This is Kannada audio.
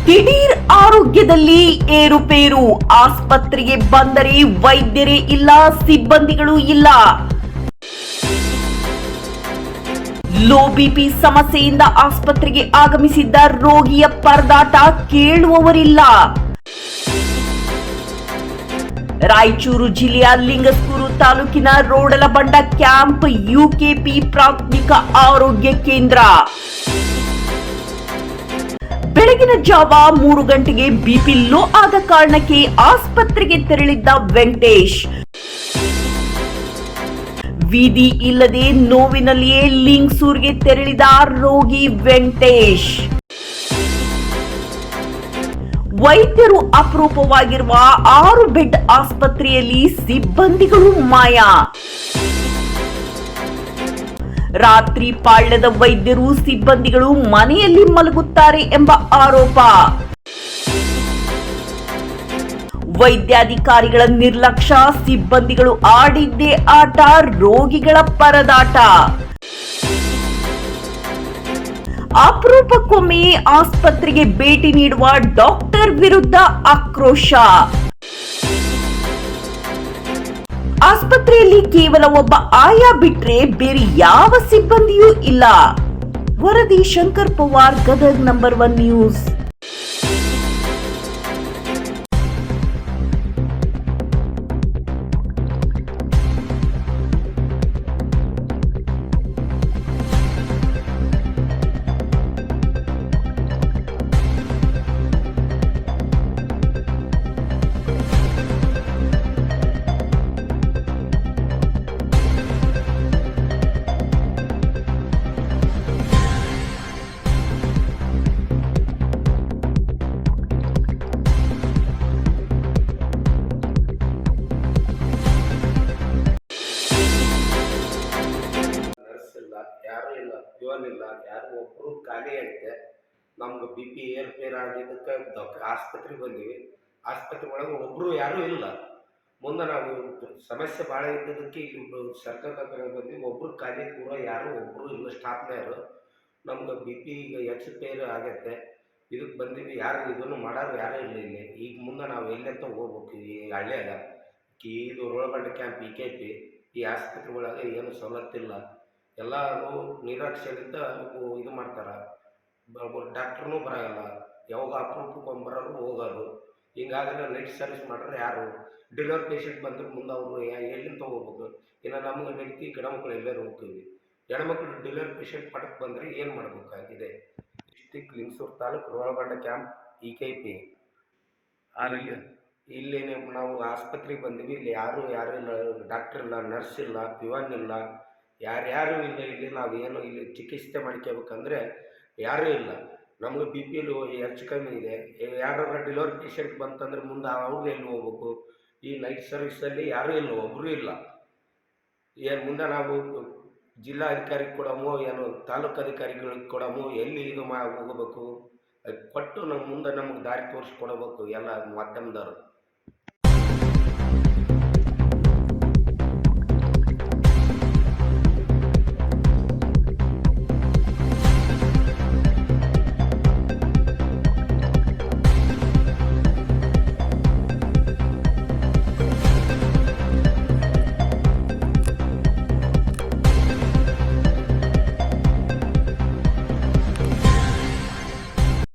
ದಿಢೀರ್ ಆರೋಗ್ಯದಲ್ಲಿ ಏರುಪೇರು. ಆಸ್ಪತ್ರೆಗೆ ಬಂದರೆ ವೈದ್ಯರೇ ಇಲ್ಲ, ಸಿಬ್ಬಂದಿಗಳು ಇಲ್ಲ. ಲೋ ಬಿಪಿ ಸಮಸ್ಯೆಯಿಂದ ಆಸ್ಪತ್ರೆಗೆ ಆಗಮಿಸಿದ್ದ ರೋಗಿಯ ಪರದಾಟ ಕೇಳುವವರಿಲ್ಲ. ರಾಯಚೂರು ಜಿಲ್ಲೆಯ ಲಿಂಗಸ್ಕೂರು ತಾಲೂಕಿನ ರೋಡಲಬಂಡ ಕ್ಯಾಂಪ್ ಯುಕೆಪಿ ಪ್ರಾಥಮಿಕ ಆರೋಗ್ಯ ಕೇಂದ್ರ. ಬೆಳಗಿನ ಜಾವ 3 ಗಂಟೆಗೆ ಬಿಪಿ ಲೋ ಆದ ಕಾರಣಕ್ಕೆ ಆಸ್ಪತ್ರೆಗೆ ತೆರಳಿದ್ದ ವೆಂಕಟೇಶ್ ವಿಧಿ ಇಲ್ಲದೆ ನೋವಿನಲ್ಲಿಯೇ ಲಿಂಗಸೂರ್ಗೆ ತೆರಳಿದ ರೋಗಿ ವೆಂಕಟೇಶ್. ವೈದ್ಯರು ಅಪರೂಪವಾಗಿರುವ 6 ಬೆಡ್ ಆಸ್ಪತ್ರೆಯಲ್ಲಿ ಸಿಬ್ಬಂದಿಗಳು ಮಾಯ. ರಾತ್ರಿ ಪಾಳ್ಯದ ವೈದ್ಯರು ಸಿಬ್ಬಂದಿಗಳು ಮನೆಯಲ್ಲಿ ಮಲಗುತ್ತಾರೆ ಎಂಬ ಆರೋಪ. ವೈದ್ಯಾಧಿಕಾರಿಗಳ ನಿರ್ಲಕ್ಷ್ಯ, ಸಿಬ್ಬಂದಿಗಳು ಆಡಿದ್ದೇ ಆಟ, ರೋಗಿಗಳ ಪರದಾಟ. ಅಪರೂಪಕ್ಕೊಮ್ಮೆ ಆಸ್ಪತ್ರೆಗೆ ಭೇಟಿ ನೀಡುವ ಡಾಕ್ಟರ್ ವಿರುದ್ಧ ಆಕ್ರೋಶ. ಆಸ್ಪತ್ರೆಯಲ್ಲಿ ಕೇವಲ ಒಬ್ಬ ಆಯಾ ಬಿಟ್ರೆ ಬೇರೆ ಯಾವ ಸಿಬ್ಬಂದಿಯೂ ಇಲ್ಲ. ವರದಿ ಶಂಕರ್ ಪವಾರ್, ಗದಗ್, ನಂಬರ್ 1 ನ್ಯೂಸ್. ಯಾರು ಇಲ್ಲ, ಪ್ಯೂನ್ ಇಲ್ಲ, ಯಾರು ಒಬ್ರು ಖಾಲಿ ಐತೆ. ನಮ್ಗೆ ಬಿ ಪಿ ಏರ್ಪೇರ್ ಆಗಿದ್ದಕ್ಕೆ ಆಸ್ಪತ್ರೆಗೆ ಬಂದಿವಿ. ಆಸ್ಪತ್ರೆ ಒಳಗೆ ಒಬ್ರು ಯಾರು ಇಲ್ಲ. ಮುಂದೆ ನಾವು ಸಮಸ್ಯೆ ಭಾಳ ಇದ್ದದಕ್ಕೆ ಇಲ್ಲಿ ಸರ್ಕಾರ ಬಂದ್ವಿ. ಒಬ್ರು ಖಾಲಿ ಪೂರ ಯಾರು ಒಬ್ರು ಇಲ್ಲ, ಸ್ಟಾಫ್ನವರು. ನಮ್ಗೆ ಬಿ ಪಿ ಈಗ ಏರ್ಪೇರ್ ಆಗೈತೆ. ಇದಕ್ಕೆ ಬಂದಿವಿ, ಯಾರು ಇದನ್ನು ಮಾಡೋರು ಯಾರೂ ಇಲ್ಲ ಇಲ್ಲಿ. ಈಗ ಮುಂದೆ ನಾವು ಎಲ್ಲಂತ ಹೋಗ್ಬೇಕು. ಈ ಹಳ್ಳಿಯಾಗ ಇದು ರೋಳಬಂಡ ಕ್ಯಾಂಪ್ ಯುಕೆಪಿ ಈ ಆಸ್ಪತ್ರೆ ಒಳಗೆ ಏನು ಸವಲತ್ತಿಲ್ಲ. ಎಲ್ಲರೂ ನಿರಾಕ್ಷೆಯಿಂದ ಇದು ಮಾಡ್ತಾರೆ. ಡಾಕ್ಟ್ರೂ ಬರೋಲ್ಲ, ಯಾವಾಗ ಅಪರೂಪಕ್ಕೆ ಬರೋರು ಹೋಗೋರು. ಹಿಂಗಾದ್ರೆ ನೈಟ್ ಸರ್ವಿಸ್ ಮಾಡ್ರೆ ಯಾರು ಡೆಲಿವರಿ ಪೇಷಂಟ್ ಬಂದ್ರೆ ಮುಂದೆ ಅವರು ಎಲ್ಲಿಂದ ಹೋಗ್ಬೇಕು. ಇನ್ನು ನಮಗೆ ನಡೀತಿ ಗಂಡ್ಮಕ್ಳು ಎಲ್ಲರೂ ಹೋಗ್ತೀವಿ. ಹೆಣ್ಮಕ್ಳು ಡೆಲಿವರಿ ಪೇಷಂಟ್ ಪಡಕ್ಕೆ ಬಂದರೆ ಏನು ಮಾಡಬೇಕಾಗಿದೆ. District Lingsugur taluk Rolabanda camp UKP ಆರೋಗ್ಯ. ಇಲ್ಲಿ ನಾವು ಆಸ್ಪತ್ರೆಗೆ ಬಂದಿವಿ. ಇಲ್ಲಿ ಯಾರು ಇಲ್ಲ, ಡಾಕ್ಟರ್ ಇಲ್ಲ, ನರ್ಸ್ ಇಲ್ಲ, ಪ್ಯೂನ್ ಇಲ್ಲ, ಯಾರ್ಯಾರು ಇಲ್ಲ. ಇಲ್ಲಿ ನಾವು ಏನು ಇಲ್ಲಿ ಚಿಕಿತ್ಸೆ ಮಾಡ್ಕೋಬೇಕಂದ್ರೆ ಯಾರೂ ಇಲ್ಲ. ನಮಗೆ ಬಿ ಪಿ ಹೆಚ್ಚು ಕಮ್ಮಿ ಇದೆ. ಯಾರು ಡೆಲಿವರಿ ಪೇಷಂಟ್ ಬಂತಂದ್ರೆ ಮುಂದೆ ಅವ್ರಿಗೆ ಎಲ್ಲಿ ಹೋಗ್ಬೇಕು. ಈ ನೈಟ್ ಸರ್ವಿಸಲ್ಲಿ ಯಾರೂ ಇಲ್ಲ, ಒಬ್ಬರು ಇಲ್ಲ. ಏನು ಮುಂದೆ ನಾವು ಜಿಲ್ಲಾಧಿಕಾರಿಗೆ ಕೊಡಮೋ ಏನು ತಾಲೂಕು ಅಧಿಕಾರಿಗಳಿಗೆ ಕೊಡಮೋ, ಎಲ್ಲಿ ಇದು ಹೋಗಬೇಕು. ಅದು ಕೊಟ್ಟು ನಮ್ಮ ಮುಂದೆ ನಮಗೆ ದಾರಿ ತೋರಿಸ್ಕೊಡ್ಬೇಕು ಎಲ್ಲ ಮಾಧ್ಯಮದವರು.